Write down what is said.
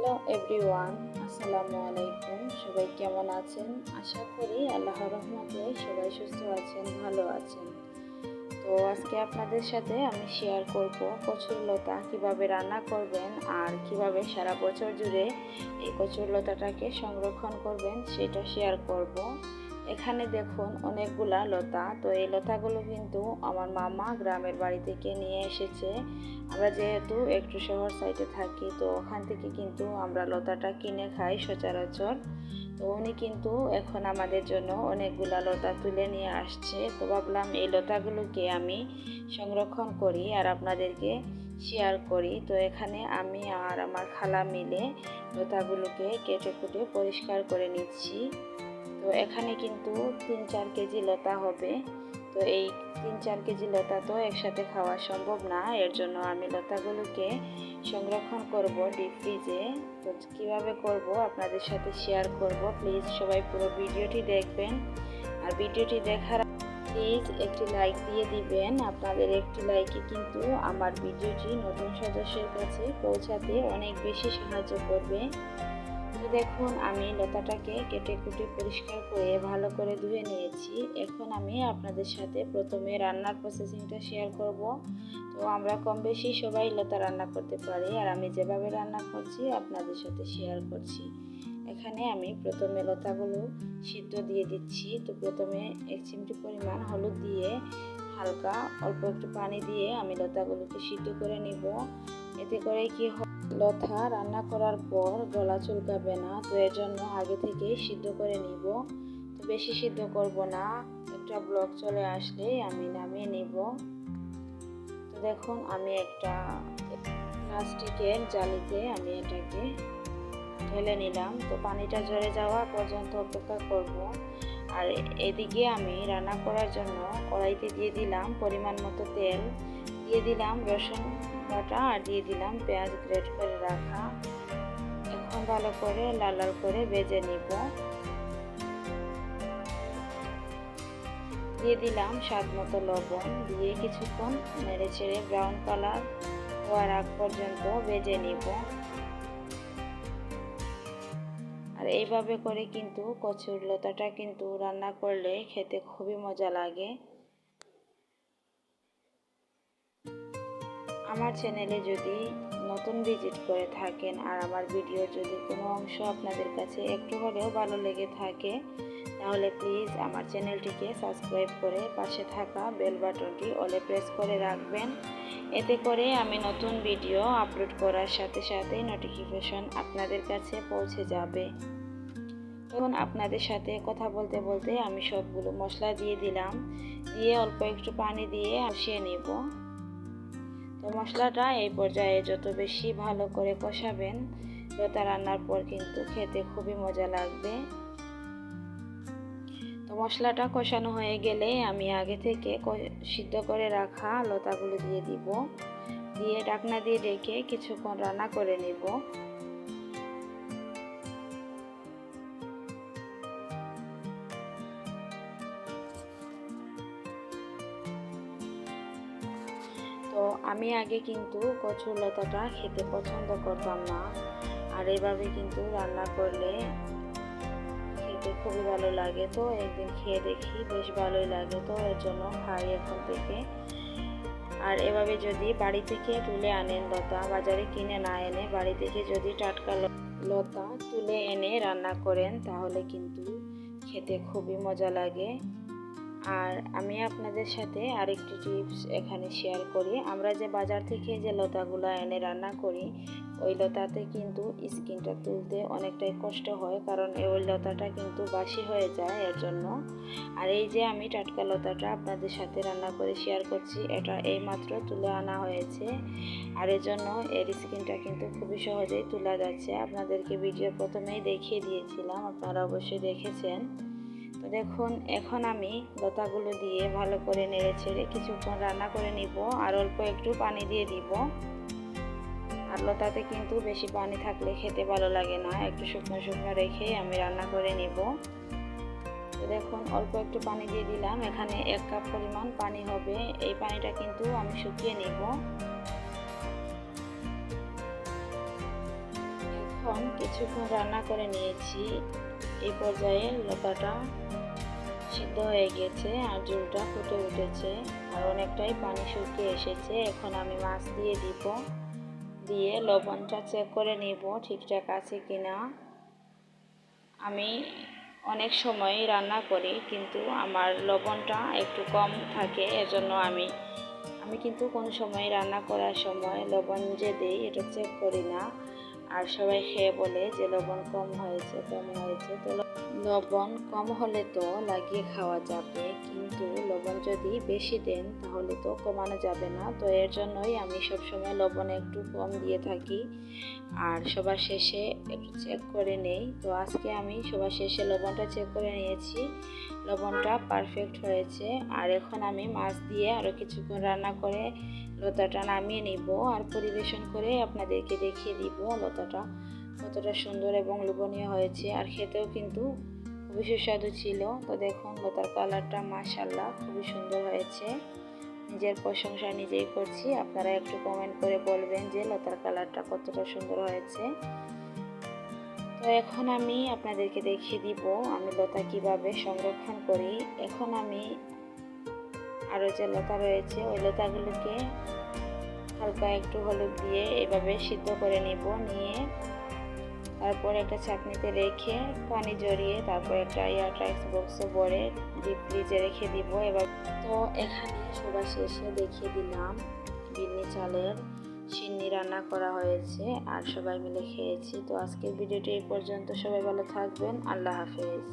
Hello everyone, আসসালামু আলাইকুম। সবাই কেমন আছেন? আশা করি আল্লাহর রহমতে সবাই সুস্থ আছেন, ভালো আছেন। তো আজকে আপনাদের সাথে আমি শেয়ার করব কচুরলতা কিভাবে রান্না করবেন আর কিভাবে সারা বছর জুড়ে এই কচুরলতাটাকে সংরক্ষণ করবেন সেটা শেয়ার করব। এখানে দেখুন অনেকগুলা লতা। তো এই লতাগুলো কিন্তু আমার মামা গ্রামের বাড়ি থেকে নিয়ে এসেছে। আমরা যেহেতু একটু শহর সাইডে থাকি, তো ওখান থেকে কিন্তু আমরা লতাটা কিনে খাই সচরাচর। তো উনি কিন্তু এখন আমাদের জন্য অনেকগুলা লতা তুলে নিয়ে আসছে। তো ভাবলাম এই লতাগুলোকে আমি সংরক্ষণ করি আর আপনাদেরকে শেয়ার করি। তো এখানে আমি আর আমার খালা মিলে লতাগুলোকে কেটে কুটে পরিষ্কার করে নিচ্ছি। তো এখানে কিন্তু 3-4 কেজি লতা হবে। তো এই 3-4 কেজি লতা তো একসাথে খাওয়া সম্ভব না, এর জন্য আমি লতাগুলোকে সংরক্ষণ করব ডিপ ফ্রিজে। তো কীভাবে করব আপনাদের সাথে শেয়ার করব। প্লিজ সবাই পুরো ভিডিওটি দেখবেন আর ভিডিওটি দেখার প্লিজ একটি লাইক দিয়ে দিবেন। আপনাদের একটি লাইকে কিন্তু আমার ভিডিওটি নতুন সদস্যের কাছে পৌঁছাতে অনেক বেশি সাহায্য করবে। তো দেখুন আমি লতাটাকে কেটে কুটে পরিষ্কার করে ভালো করে ধুয়ে নিয়েছি। এখন আমি আপনাদের সাথে প্রথমে রান্নার প্রসেসিংটা শেয়ার করব। তো আমরা কম বেশি সবাই লতা রান্না করতে পারি আর আমি যেভাবে রান্না করছি আপনাদের সাথে শেয়ার করছি। এখানে আমি প্রথমে লতাগুলো সিদ্ধ দিয়ে দিচ্ছি। তো প্রথমে 1 চিমটি পরিমাণ হলুদ দিয়ে হালকা অল্প একটু পানি দিয়ে আমি লতাগুলোকে সিদ্ধ করে নিব। এতে করে কি লতা রান্না করার পর গলা চুলকাবে না। তো এর জন্য আগে থেকেই সিদ্ধ করে নিব। তো বেশি সিদ্ধ করব না, একটা ব্লক চলে আসলেই আমি নামিয়ে নিব। তো দেখুন আমি একটা প্লাস্টিকের জালিতে আমি এটাকে ঢেলে নিলাম। তো পানিটা ঝরে যাওয়া পর্যন্ত অপেক্ষা করব। আর এদিকে আমি রান্না করার জন্য কড়াইতে দিয়ে দিলাম পরিমাণ মতো তেল, দিয়ে দিলাম রসুন বাটা আর দিয়ে দিলাম পেঁয়াজ গ্রেট করে রাখা। এখন ভালো করে লাল লাল করে ভেজে নিব। দিয়ে দিলাম স্বাদ মতো লবণ, দিয়ে কিছুক্ষণ নেড়ে ছেড়ে ব্রাউন কালার হওয়ার আগ পর্যন্ত ভেজে নিব। আর এইভাবে করে কিন্তু কচুর লতাটা কিন্তু রান্না করলে খেতে খুবই মজা লাগে। আমার চ্যানেলে যদি নতুন ভিজিট করে থাকেন আর আমার ভিডিও যদি কোনো অংশ আপনাদের কাছে একটু হলেও ভালো লেগে থাকে, তাহলে প্লিজ আমার চ্যানেলটিকে সাবস্ক্রাইব করে পাশে থাকা বেল বাটনটি অলে প্রেস করে রাখবেন। এতে করে আমি নতুন ভিডিও আপলোড করার সাথে সাথে নোটিফিকেশন আপনাদের কাছে পৌঁছে যাবে। তখন আপনাদের সাথে কথা বলতে বলতে আমি সবগুলো মশলা দিয়ে দিলাম, দিয়ে অল্প একটু পানি দিয়ে কষিয়ে নেব। তো মশলাটা এই পর্যায়ে যত বেশি ভালো করে কষাবেন, লতা রান্নার পর কিন্তু খেতে খুবই মজা লাগবে। তো মশলাটা কষানো হয়ে গেলে আমি আগে থেকে সিদ্ধ করে রাখা লতাগুলো দিয়ে দিব, দিয়ে ঢাকনা দিয়ে রেখে কিছুক্ষণ রান্না করে নেব। তো আমি আগে কিন্তু কচুর লতাটা খেতে পছন্দ করতাম না, আর এভাবে কিন্তু রান্না করলে খেতে খুবই ভালো লাগে। তো একদিন খেয়ে দেখি বেশ ভালোই লাগে, তো এর জন্য খাই এখন থেকে। আর এভাবে যদি বাড়ি থেকে তুলে আনেন লতা, বাজারে কিনে না এনে বাড়ি থেকে যদি টাটকা লতা তুলে এনে রান্না করেন, তাহলে কিন্তু খেতে খুবই মজা লাগে। আর আমি আপনাদের সাথে আরেকটি টিপস এখানে শেয়ার করি। আমরা যে বাজার থেকে যে লতাগুলো এনে রান্না করি, ওই লতাতে কিন্তু স্কিনটা তুলতে অনেকটাই কষ্ট হয়, কারণ ওই লতাটা কিন্তু বাসি হয়ে যায় এর জন্য। আর এই যে আমি টাটকা লতাটা আপনাদের সাথে রান্না করে শেয়ার করছি, এটা এইমাত্র তুলে আনা হয়েছে। আর এর জন্য এর স্কিনটা কিন্তু খুবই সহজেই তোলা যাচ্ছে। আপনাদেরকে ভিডিও প্রথমেই দেখিয়ে দিয়েছিলাম, আপনারা অবশ্যই দেখেছেন। তো দেখুন এখন আমি লতাগুলো দিয়ে ভালো করে নেড়ে ছেড়ে কিছুক্ষণ রান্না করে নিব, আর অল্প একটু পানি দিয়ে দিব। আর লতাতে কিন্তু বেশি পানি থাকলে খেতে ভালো লাগে না, একটু শুকনো শুকনো রেখে আমি রান্না করে নিব। তো দেখুন অল্প একটু পানি দিয়ে দিলাম, এখানে 1 কাপ পরিমাণ পানি হবে। এই পানিটা কিন্তু আমি শুকিয়ে নিব। এখন কিছুক্ষণ রান্না করে নিয়েছি। এই পর্যায়ে লতাটা সিদ্ধ হয়ে গেছে আর ঝোলটা ফুটে উঠেছে আর অনেকটাই পানি শুকিয়ে এসেছে। এখন আমি মাছ দিয়ে দিব, দিয়ে লবণটা চেক করে নিব ঠিকঠাক আছে কিনা। আমি অনেক সময় রান্না করি কিন্তু আমার লবণটা একটু কম থাকে, এজন্য আমি কিন্তু কোনো সময় রান্না করার সময় লবণ যে দিই এটা চেক করি না। আর সবাই খেয়ে বলে যে লবণ কম হয়েছে। তো লবণ কম হলে তো লাগিয়ে খাওয়া যাবে, কিন্তু লবণ যদি বেশি দেন তাহলে তো কমানো যাবে না। তো এর জন্যই আমি সবসময় লবণ একটু কম দিয়ে থাকি আর সবার শেষে একটু চেক করে নেই। তো আজকে আমি সবার শেষে লবণটা চেক করে নিয়েছি, লবণটা পারফেক্ট হয়েছে। আর এখন আমি মাছ দিয়ে আরও কিছুক্ষণ রান্না করে লতাটা নামিয়ে নিব আর পরিবেশন করে আপনাদেরকে দেখিয়ে দিব লতাটা কতটা সুন্দর এবং লোভনীয় হয়েছে। আর খেতেও কিন্তু খুবই সুস্বাদু ছিল। তো দেখুন লতার কালারটা মাশাআল্লাহ খুবই সুন্দর হয়েছে। নিজের প্রশংসা নিজেই করছি, আপনারা একটু কমেন্ট করে বলবেন যে লতার কালারটা কতটা সুন্দর হয়েছে। তো এখন আমি আপনাদেরকে দেখিয়ে দিব আমি লতা কিভাবে সংরক্ষণ করি। এখন আমি আরও যে লতা রয়েছে ওই লতাগুলোকে হালকা একটু হলুদ দিয়ে এভাবে সিদ্ধ করে নিয়ে তারপর একটা ছাঁকনিতে রেখে পানি জড়িয়ে তারপর একটা এয়ারটাইট বক্সে ভরে ডিপ ফ্রিজে রেখে দিব। এবার তো এখানে সবার শেষে দেখিয়ে দিলাম বিন্নি চালের সিন্নি রান্না করা হয়েছে আর সবাই মিলে খেয়েছি। তো আজকের ভিডিওটি এই পর্যন্ত, সবাই ভালো থাকবেন, আল্লাহ হাফেজ।